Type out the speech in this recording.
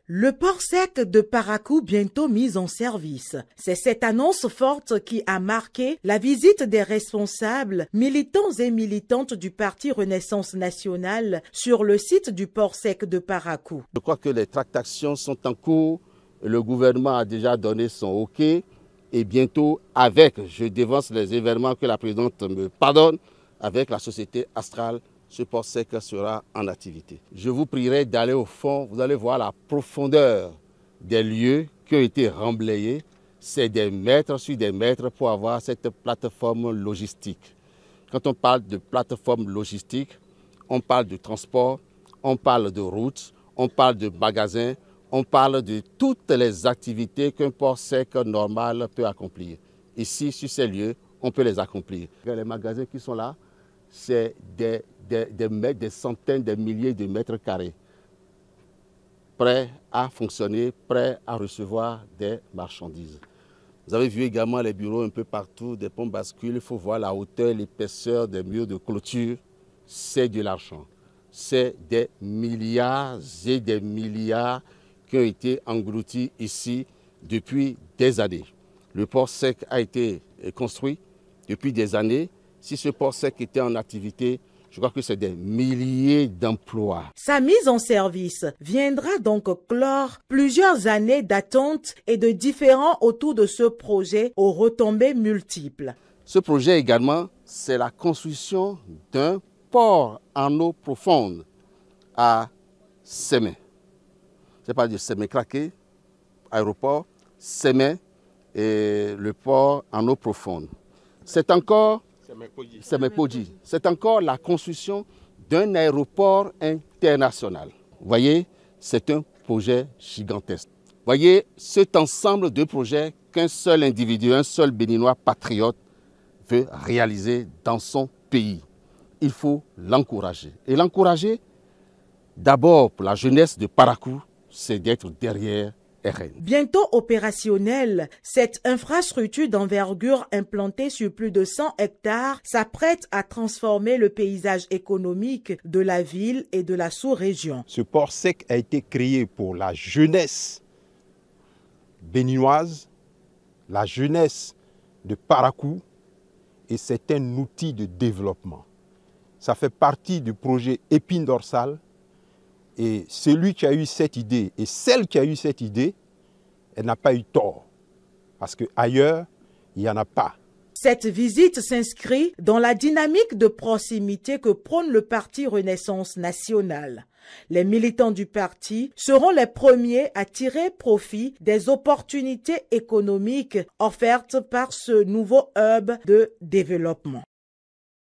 Le port sec de Parakou bientôt mis en service. C'est cette annonce forte qui a marqué la visite des responsables, militants et militantes du Parti Renaissance Nationale sur le site du port sec de Parakou. Je crois que les tractations sont en cours. Le gouvernement a déjà donné son OK et bientôt je dévance les événements que la présidente me pardonne, avec la société Astral, ce port sec sera en activité. Je vous prierai d'aller au fond, vous allez voir la profondeur des lieux qui ont été remblayés. C'est des mètres sur des mètres pour avoir cette plateforme logistique. Quand on parle de plateforme logistique, on parle de transport, on parle de routes, on parle de magasins, on parle de toutes les activités qu'un port sec normal peut accomplir. Ici, sur ces lieux, on peut les accomplir. Les magasins qui sont là, c'est des centaines, des milliers de mètres carrés, prêts à fonctionner, prêts à recevoir des marchandises. Vous avez vu également les bureaux un peu partout, des ponts bascules. Il faut voir la hauteur, l'épaisseur des murs de clôture. C'est de l'argent. C'est des milliards et des milliards qui ont été engloutis ici depuis des années. Le port sec a été construit depuis des années. Si ce port sec était en activité, je crois que c'est des milliers d'emplois. Sa mise en service viendra donc clore plusieurs années d'attente et de différends autour de ce projet aux retombées multiples. Ce projet également, c'est la construction d'un port en eau profonde à Sémé. Je parle de Sémé-Craqué, aéroport, Sémé et le port en eau profonde. C'est encore la construction d'un aéroport international. Vous voyez, c'est un projet gigantesque. Vous voyez, cet ensemble de projets qu'un seul individu, un seul Béninois patriote veut réaliser dans son pays. Il faut l'encourager. Et l'encourager, d'abord pour la jeunesse de Parakou, c'est d'être derrière RN. Bientôt opérationnelle, cette infrastructure d'envergure implantée sur plus de 100 hectares s'apprête à transformer le paysage économique de la ville et de la sous-région. Ce port sec a été créé pour la jeunesse béninoise, la jeunesse de Parakou, et c'est un outil de développement. Ça fait partie du projet Épine dorsale. Et celui qui a eu cette idée et celle qui a eu cette idée, elle n'a pas eu tort. Parce qu'ailleurs, il n'y en a pas. Cette visite s'inscrit dans la dynamique de proximité que prône le Parti Renaissance Nationale. Les militants du parti seront les premiers à tirer profit des opportunités économiques offertes par ce nouveau hub de développement.